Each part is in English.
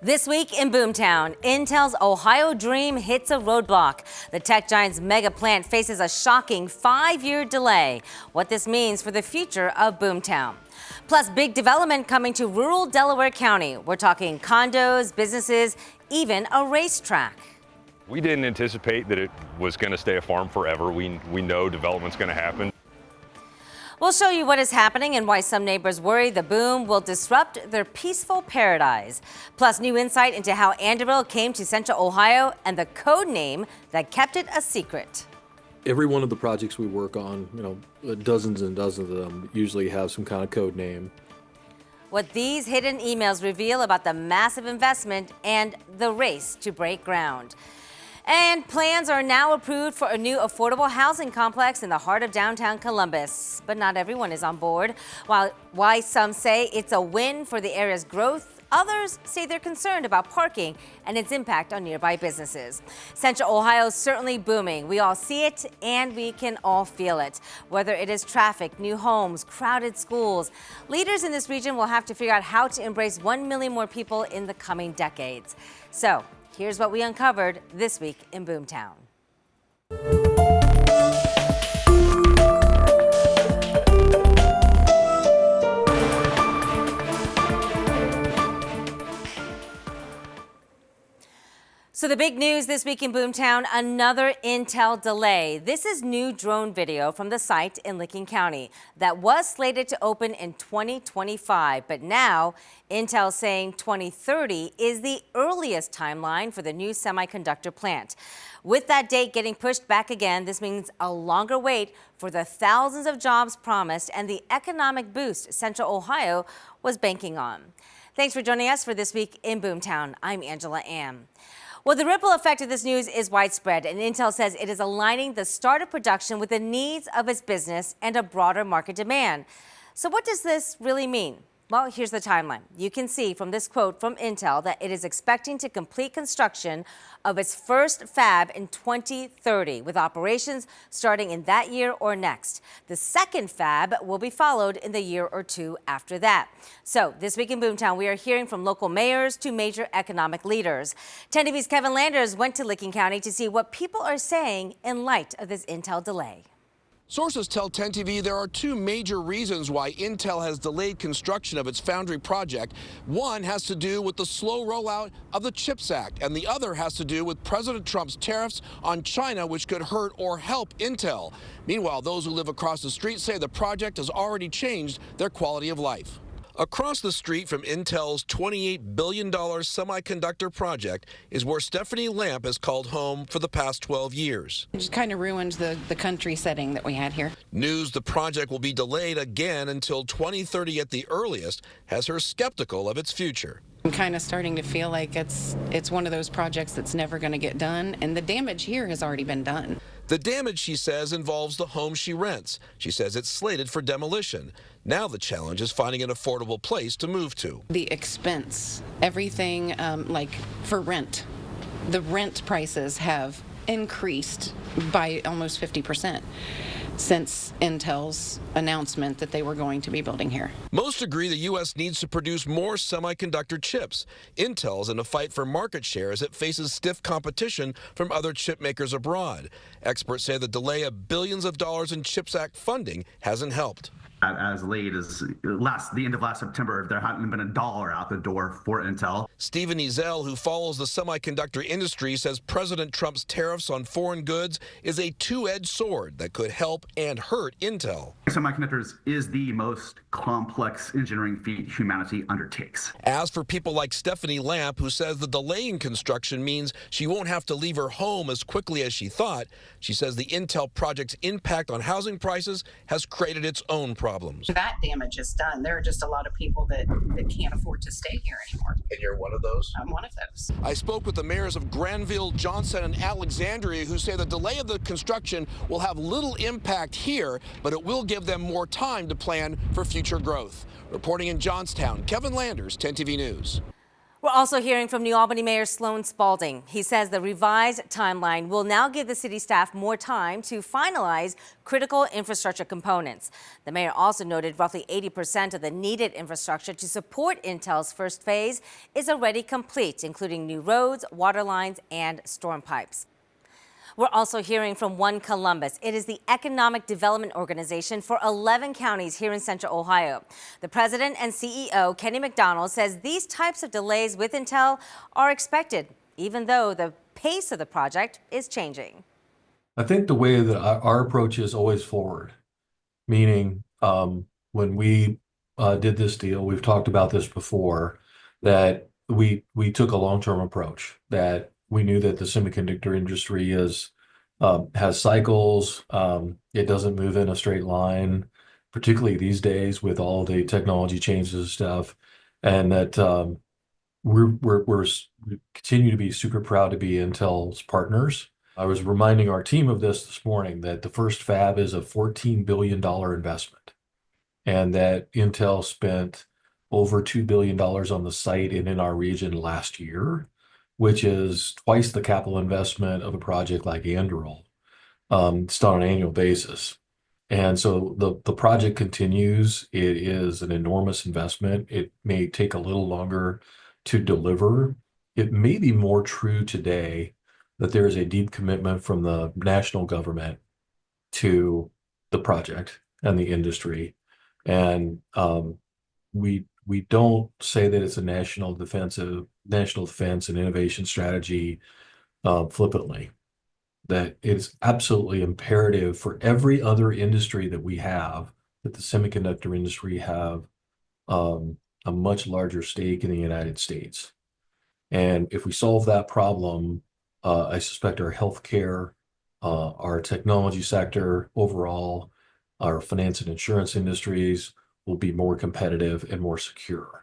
This week in Boomtown, Intel's Ohio dream hits a roadblock. The tech giant's mega plant faces a shocking 5-year delay. What this means for the future of Boomtown. Plus, big development coming to rural Delaware County. We're talking condos, businesses, even a racetrack. We didn't anticipate that it was going to stay a farm forever. We know development's going to happen. We'll show you what is happening and why some neighbors worry the boom will disrupt their peaceful paradise. Plus, new insight into how Anduril came to Central Ohio and the code name that kept it a secret. Every one of the projects we work on, dozens and dozens of them usually have some kind of code name. What these hidden emails reveal about the massive investment and the race to break ground. And plans are now approved for a new affordable housing complex in the heart of downtown Columbus. But not everyone is on board. Why some say it's a win for the area's growth, others say they're concerned about parking and its impact on nearby businesses. Central Ohio is certainly booming. We all see it and we can all feel it. Whether it is traffic, new homes, crowded schools, leaders in this region will have to figure out how to embrace 1 million more people in the coming decades. So, here's what we uncovered this week in Boomtown. So the big news this week in Boomtown, another Intel delay. This is new drone video from the site in Licking County that was slated to open in 2025, but now Intel saying 2030 is the earliest timeline for the new semiconductor plant. With that date getting pushed back again, this means a longer wait for the thousands of jobs promised and the economic boost Central Ohio was banking on. Thanks for joining us for This Week in Boomtown. I'm Angela Am. Well, the ripple effect of this news is widespread, and Intel says it is aligning the start of production with the needs of its business and a broader market demand. So what does this really mean? Well, here's the timeline. You can see from this quote from Intel that it is expecting to complete construction of its first fab in 2030, with operations starting in that year or next. The second fab will be followed in the year or two after that. So this week in Boomtown, we are hearing from local mayors to major economic leaders. 10 TV's Kevin Landers went to Licking County to see what people are saying in light of this Intel delay. Sources tell 10 TV there are two major reasons why Intel has delayed construction of its foundry project. One has to do with the slow rollout of the CHIPS Act, and the other has to do with President Trump's tariffs on China, which could hurt or help Intel. Meanwhile, those who live across the street say the project has already changed their quality of life. Across the street from Intel's $28 billion semiconductor project is where Stephanie Lamp has called home for the past 12 years. It just kind of ruins the country setting that we had here. News the project will be delayed again until 2030 at the earliest has her skeptical of its future. I'm kind of starting to feel like it's one of those projects that's never going to get done, and the damage here has already been done. The damage, she says, involves the home she rents. She says it's slated for demolition. Now the challenge is finding an affordable place to move to. The expense, everything like for rent, the rent prices have increased by almost 50% since Intel's announcement that they were going to be building here. Most agree the U.S. needs to produce more semiconductor chips. Intel's in a fight for market share as it faces stiff competition from other chip makers abroad. Experts say the delay of billions of dollars in CHIPS Act funding hasn't helped. As late as the end of last September, there hadn't been a dollar out the door for Intel. Stephen Ezel, who follows the semiconductor industry, says President Trump's tariffs on foreign goods is a two-edged sword that could help and hurt Intel. Semiconductors is the most complex engineering feat humanity undertakes. As for people like Stephanie Lamp, who says the delay in construction means she won't have to leave her home as quickly as she thought, she says the Intel project's impact on housing prices has created its own problems. That damage is done. There are just a lot of people that can't afford to stay here anymore. And you're one of those? I'm one of those. I spoke with the mayors of Granville, Johnson, and Alexandria, who say the delay of the construction will have little impact here, but it will give them more time to plan for future growth. Reporting in Johnstown, Kevin Landers, 10 TV News. We're also hearing from New Albany Mayor Sloan Spalding. He says the revised timeline will now give the city staff more time to finalize critical infrastructure components. The mayor also noted roughly 80% of the needed infrastructure to support Intel's first phase is already complete, including new roads, water lines, and storm pipes. We're also hearing from One Columbus. It is the economic development organization for 11 counties here in Central Ohio. The president and CEO, Kenny McDonald, says these types of delays with Intel are expected, even though the pace of the project is changing. I think the way that our approach is always forward, meaning when we did this deal, we've talked about this before, that we took a long-term approach, that we knew that the semiconductor industry has cycles. It doesn't move in a straight line, particularly these days with all the technology changes and stuff. And that we continue to be super proud to be Intel's partners. I was reminding our team of this morning, that the first fab is a $14 billion investment, and that Intel spent over $2 billion on the site and in our region last year, which is twice the capital investment of a project like Anduril. It's done on an annual basis. And so the project continues. It is an enormous investment. It may take a little longer to deliver. It may be more true today that there is a deep commitment from the national government to the project and the industry. And we don't say that it's a national defense and innovation strategy flippantly. That it's absolutely imperative for every other industry that we have, that the semiconductor industry have a much larger stake in the United States. And if we solve that problem, I suspect our healthcare, our technology sector overall, our finance and insurance industries will be more competitive and more secure.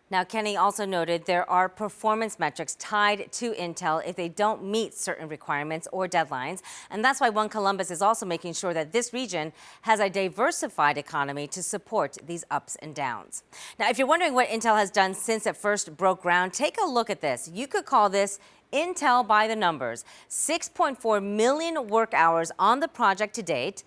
Now, Kenny also noted there are performance metrics tied to Intel if they don't meet certain requirements or deadlines. And that's why One Columbus is also making sure that this region has a diversified economy to support these ups and downs. Now, if you're wondering what Intel has done since it first broke ground, take a look at this. You could call this Intel by the numbers. 6.4 million work hours on the project to date.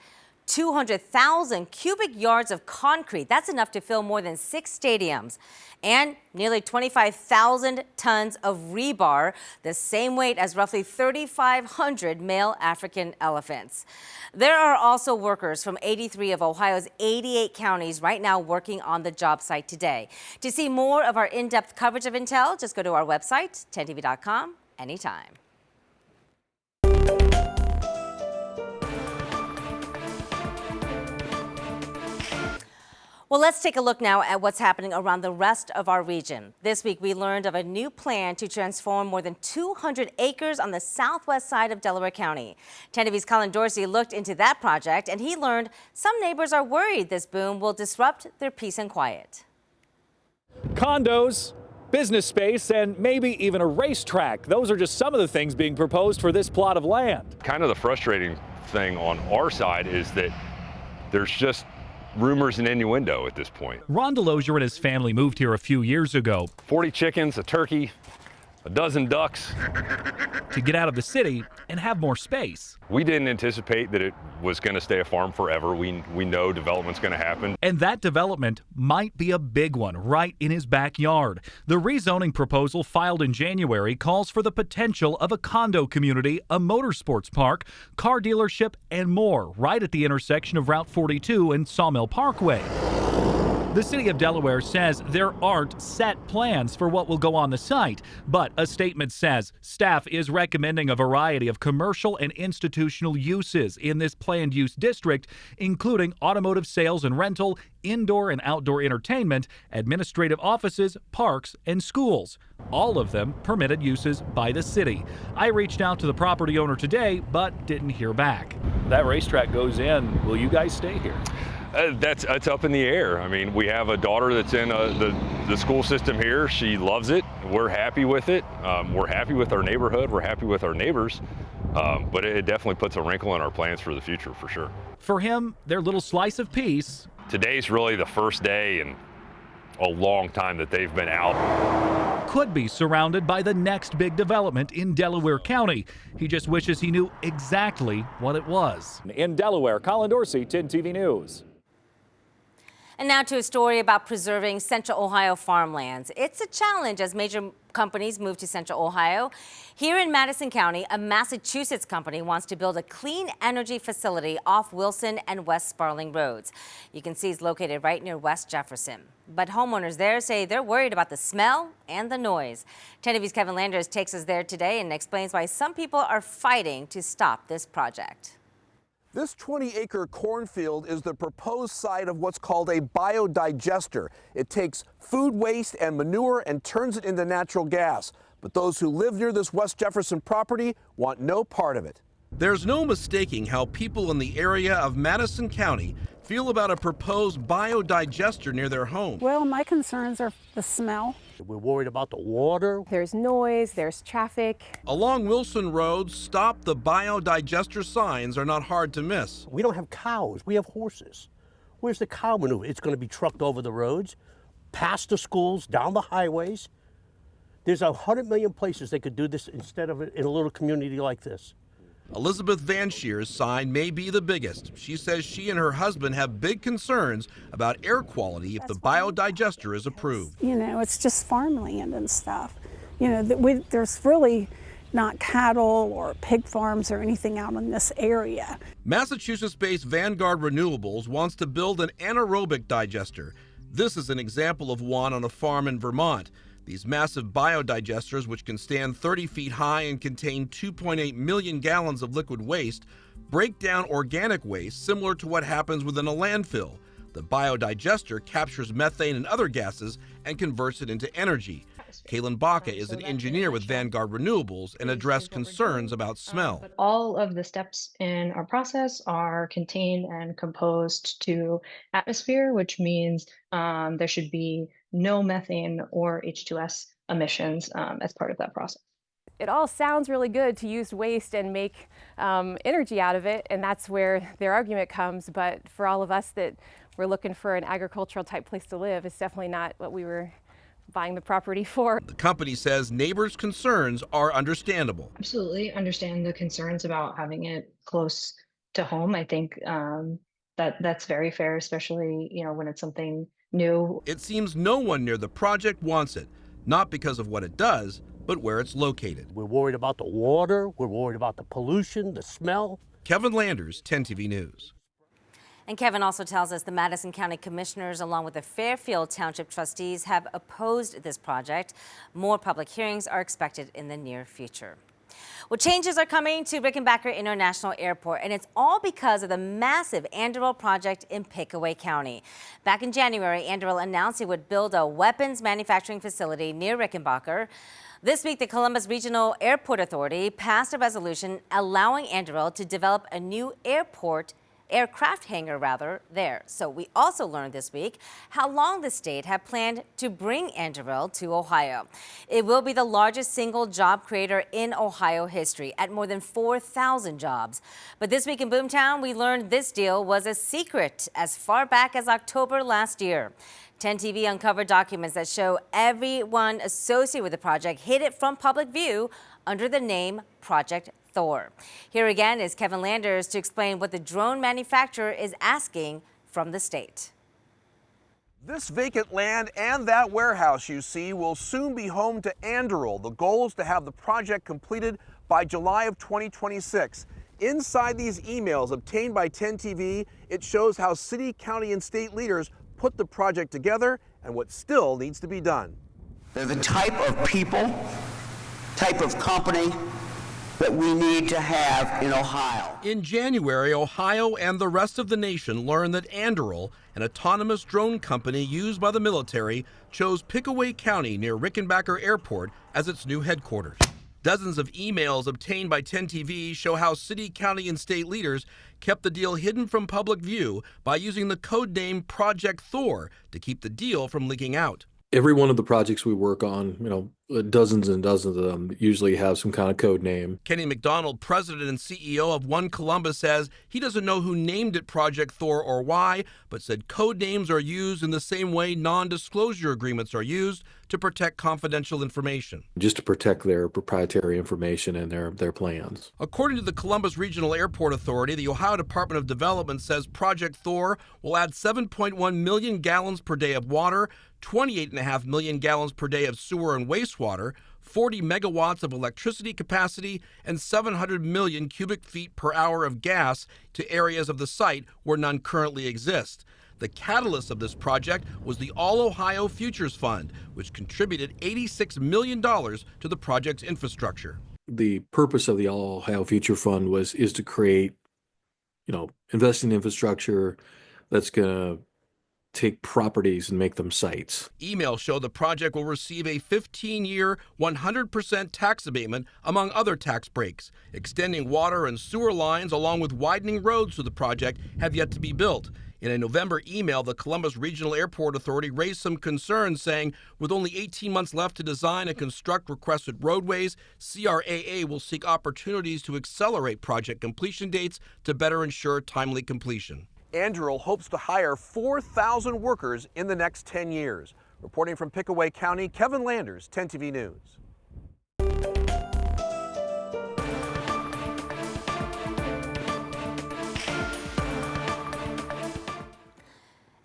200,000 cubic yards of concrete. That's enough to fill more than 6 stadiums. And nearly 25,000 tons of rebar, the same weight as roughly 3,500 male African elephants. There are also workers from 83 of Ohio's 88 counties right now working on the job site today. To see more of our in-depth coverage of Intel, just go to our website, 10tv.com, anytime. Well, let's take a look now at what's happening around the rest of our region. This week, we learned of a new plan to transform more than 200 acres on the southwest side of Delaware County. 10TV's Colin Dorsey looked into that project, and he learned some neighbors are worried this boom will disrupt their peace and quiet. Condos, business space, and maybe even a racetrack. Those are just some of the things being proposed for this plot of land. Kind of the frustrating thing on our side is that there's just rumors and innuendo at this point. Ron DeLozier and his family moved here a few years ago. 40 chickens, a turkey, a dozen ducks. To get out of the city and have more space. We didn't anticipate that it was going to stay a farm forever. We know development's going to happen. And that development might be a big one right in his backyard. The rezoning proposal filed in January calls for the potential of a condo community, a motorsports park, car dealership, and more right at the intersection of Route 42 and Sawmill Parkway. The city of Delaware says there aren't set plans for what will go on the site, but a statement says staff is recommending a variety of commercial and institutional uses in this planned use district, including automotive sales and rental, indoor and outdoor entertainment, administrative offices, parks, and schools. All of them permitted uses by the city. I reached out to the property owner today, but didn't hear back. That racetrack goes in. Will you guys stay here? It's up in the air. I mean, we have a daughter that's in the school system here. She loves it. We're happy with it. We're happy with our neighborhood. We're happy with our neighbors. But it definitely puts a wrinkle in our plans for the future, for sure. For him, their little slice of peace. Today's really the first day in a long time that they've been out. could be surrounded by the next big development in Delaware County. He just wishes he knew exactly what it was. In Delaware, Colin Dorsey, 10 TV News. And now to a story about preserving Central Ohio farmlands. It's a challenge as major companies move to Central Ohio. Here in Madison County, a Massachusetts company wants to build a clean energy facility off Wilson and West Sparling roads. You can see it's located right near West Jefferson. But homeowners there say they're worried about the smell and the noise. 10 TV's Kevin Landers takes us there today and explains why some people are fighting to stop this project. This 20-acre cornfield is the proposed site of what's called a biodigester. It takes food waste and manure and turns it into natural gas. But those who live near this West Jefferson property want no part of it. There's no mistaking how people in the area of Madison County feel about a proposed biodigester near their home. Well, my concerns are the smell. We're worried about the water. There's noise, there's traffic. Along Wilson Road, stop the biodigester signs are not hard to miss. We don't have cows, we have horses. Where's the cow manure? It's going to be trucked over the roads, past the schools, down the highways. There's 100 million places they could do this instead of in a little community like this. Elizabeth Van Sheer's sign may be the biggest. She says she and her husband have big concerns about air quality if the biodigester is approved. You know, it's just farmland and stuff. You know, there's really not cattle or pig farms or anything out in this area. Massachusetts-based Vanguard Renewables wants to build an anaerobic digester. This is an example of one on a farm in Vermont. These massive biodigesters, which can stand 30 feet high and contain 2.8 million gallons of liquid waste, break down organic waste similar to what happens within a landfill. The biodigester captures methane and other gases and converts it into energy. Kaylin Baca is an engineer with Vanguard Renewables and addressed concerns about smell. All of the steps in our process are contained and composed to atmosphere, which means there should be no methane or H2S emissions as part of that process. It all sounds really good to use waste and make energy out of it, and that's where their argument comes. But for all of us that we're looking for an agricultural type place to live, it's definitely not what we were buying the property for. The company says neighbors' concerns are understandable. Absolutely understand the concerns about having it close to home. I think that's very fair, especially when it's something new. It seems no one near the project wants it, not because of what it does, but where it's located. We're worried about the water, we're worried about the pollution, the smell. Kevin Landers, 10 TV News. And Kevin also tells us the Madison County Commissioners, along with the Fairfield Township trustees, have opposed this project. More public hearings are expected in the near future. Well, changes are coming to Rickenbacker International Airport, and it's all because of the massive Anduril project in Pickaway County. Back in January, Anduril announced it would build a weapons manufacturing facility near Rickenbacker. This week, the Columbus Regional Airport Authority passed a resolution allowing Anduril to develop a new aircraft hangar there. So we also learned this week how long the state had planned to bring Anduril to Ohio. It will be the largest single job creator in Ohio history at more than 4,000 jobs. But this week in Boomtown, we learned this deal was a secret as far back as October last year. 10 TV uncovered documents that show everyone associated with the project hid it from public view under the name Project Thor. Here again is Kevin Landers to explain what the drone manufacturer is asking from the state. This vacant land and that warehouse you see will soon be home to Anduril. The goal is to have the project completed by July of 2026. Inside these emails obtained by 10 TV, it shows how city, county, and state leaders put the project together and what still needs to be done. They're the type of people, type of company that we need to have in Ohio. In January, Ohio and the rest of the nation learned that Anduril, an autonomous drone company used by the military, chose Pickaway County near Rickenbacker Airport as its new headquarters. Dozens of emails obtained by 10 TV show how city, county, and state leaders kept the deal hidden from public view by using the code name Project Thor to keep the deal from leaking out. Every one of the projects we work on, dozens and dozens of them usually have some kind of code name. Kenny McDonald, president and CEO of One Columbus, says he doesn't know who named it Project Thor or why, but said code names are used in the same way non-disclosure agreements are used to protect confidential information. Just to protect their proprietary information and their plans. According to the Columbus Regional Airport Authority, the Ohio Department of Development says Project Thor will add 7.1 million gallons per day of water, 28.5 million gallons per day of sewer and wastewater, 40 megawatts of electricity capacity, and 700 million cubic feet per hour of gas to areas of the site where none currently exist. The catalyst of this project was the All-Ohio Futures Fund, which contributed $86 million to the project's infrastructure. The purpose of the All-Ohio Future Fund is to create, invest in infrastructure that's going to take properties and make them sites. Emails show the project will receive a 15-year, 100% tax abatement, among other tax breaks. Extending water and sewer lines along with widening roads to the project have yet to be built. In a November email, the Columbus Regional Airport Authority raised some concerns, saying with only 18 months left to design and construct requested roadways, CRAA will seek opportunities to accelerate project completion dates to better ensure timely completion. Anduril hopes to hire 4,000 workers in the next 10 years. Reporting from Pickaway County, Kevin Landers, 10 TV News.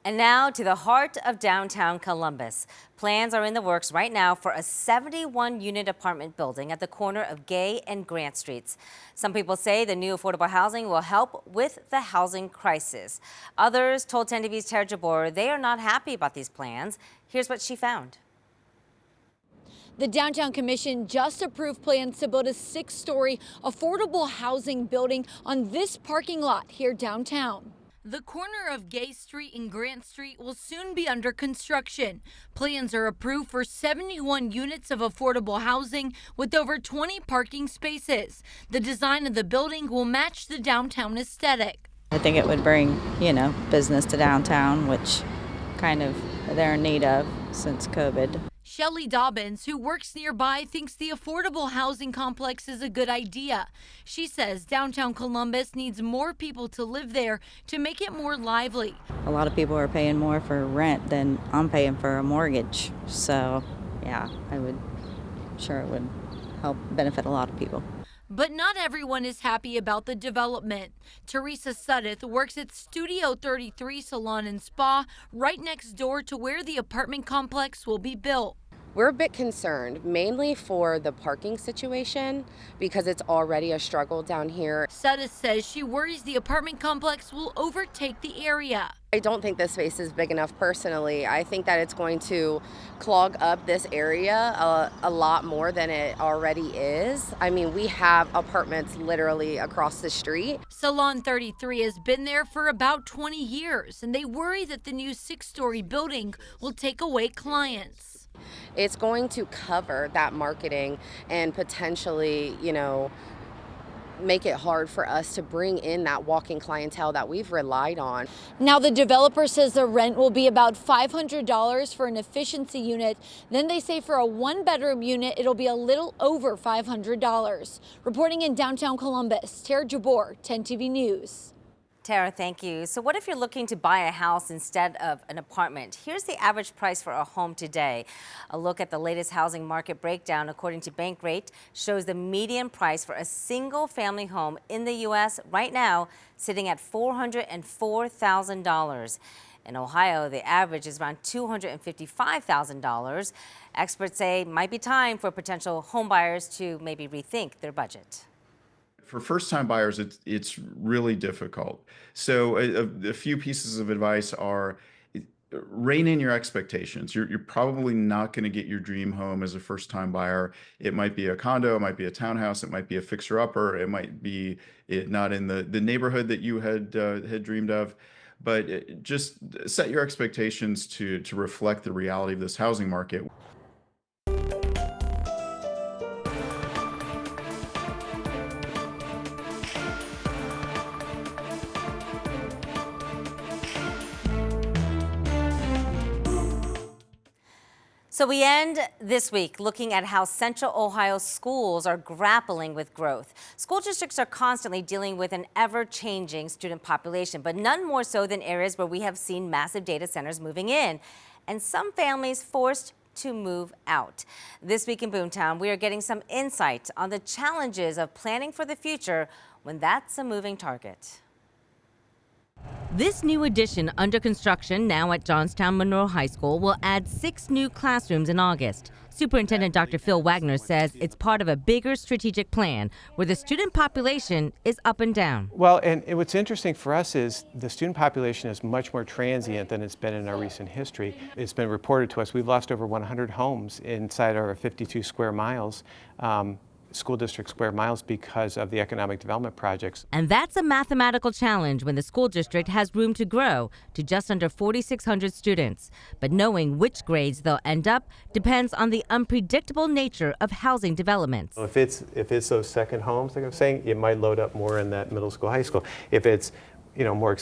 And now to the heart of downtown Columbus. Plans are in the works right now for a 71-unit apartment building at the corner of Gay and Grant Streets. Some people say the new affordable housing will help with the housing crisis. Others told 10 TV's Tara Jabor they are not happy about these plans. Here's what she found. The Downtown Commission just approved plans to build a 6-story affordable housing building on this parking lot here downtown. The corner of Gay Street and Grant Street will soon be under construction. Plans are approved for 71 units of affordable housing with over 20 parking spaces. The design of the building will match the downtown aesthetic. I think it would bring, business to downtown, which kind of they're in need of since COVID. Shelley Dobbins, who works nearby, thinks the affordable housing complex is a good idea. She says downtown Columbus needs more people to live there to make it more lively. A lot of people are paying more for rent than I'm paying for a mortgage. So, yeah, it would help benefit a lot of people. But not everyone is happy about the development. Teresa Suddeth works at Studio 33 Salon and Spa right next door to where the apartment complex will be built. We're a bit concerned, mainly for the parking situation, because it's already a struggle down here. Suddeth says she worries the apartment complex will overtake the area. I don't think this space is big enough personally. I think that it's going to clog up this area a lot more than it already is. I mean, we have apartments literally across the street. Salon 33 has been there for about 20 years, and they worry that the new 6-story building will take away clients. It's going to cover that marketing and potentially, make it hard for us to bring in that walking clientele that we've relied on. Now the developer says the rent will be about $500 for an efficiency unit. Then they say for a 1-bedroom unit, it'll be a little over $500. Reporting in downtown Columbus, Tara Jabor, 10 TV News. Tara, thank you. So what if you're looking to buy a house instead of an apartment? Here's the average price for a home today. A look at the latest housing market breakdown, according to Bankrate, shows the median price for a single-family home in the U.S. right now sitting at $404,000. In Ohio, the average is around $255,000. Experts say it might be time for potential home buyers to maybe rethink their budget. For first-time buyers, it's really difficult. So a few pieces of advice are rein in your expectations. You're probably not going to get your dream home as a first-time buyer. It might be a condo, it might be a townhouse, it might be a fixer-upper, it might be not in the neighborhood that you had dreamed of. But just set your expectations to reflect the reality of this housing market. So we end this week looking at how Central Ohio schools are grappling with growth. School districts are constantly dealing with an ever-changing student population, but none more so than areas where we have seen massive data centers moving in, and some families forced to move out. This week in Boomtown, we are getting some insight on the challenges of planning for the future when that's a moving target. This new addition under construction now at Johnstown Monroe High School will add 6 new classrooms in August. Superintendent Dr. Phil Wagner says it's part of a bigger strategic plan where the student population is up and down. Well, and what's interesting for us is the student population is much more transient than it's been in our recent history. It's been reported to us we've lost over 100 homes inside our 52 square miles. School district square miles because of the economic development projects. And that's a mathematical challenge when the school district has room to grow to just under 4,600 students. But knowing which grades they'll end up depends on the unpredictable nature of housing developments. If it's those second homes, like I'm saying, it might load up more in that middle school, high school. If it's more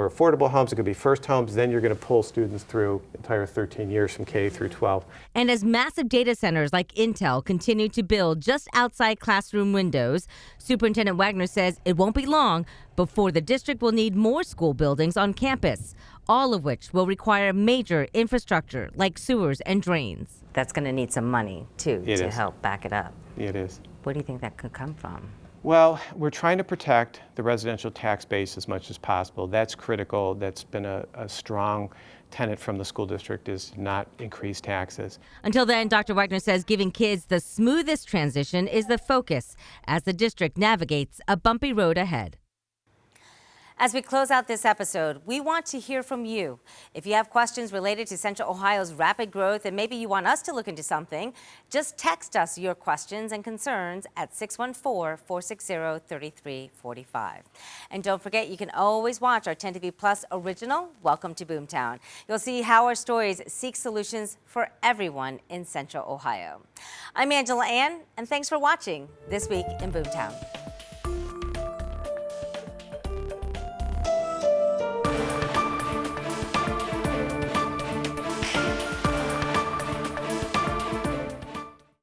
affordable homes, it could be first homes, then you're going to pull students through entire 13 years from K through 12. And as massive data centers like Intel continue to build just outside classroom windows, Superintendent Wagner says it won't be long before the district will need more school buildings on campus, all of which will require major infrastructure like sewers and drains. That's going to need some money, too, to help back it up. It is. Where do you think that could come from? Well, we're trying to protect the residential tax base as much as possible. That's critical. That's been a strong tenet from the school district, is not increase taxes. Until then, Dr. Wagner says giving kids the smoothest transition is the focus as the district navigates a bumpy road ahead. As we close out this episode, we want to hear from you. If you have questions related to Central Ohio's rapid growth and maybe you want us to look into something, just text us your questions and concerns at 614-460-3345. And don't forget, you can always watch our 10 TV Plus original, Welcome to Boomtown. You'll see how our stories seek solutions for everyone in Central Ohio. I'm Angela Ann, and thanks for watching This Week in Boomtown.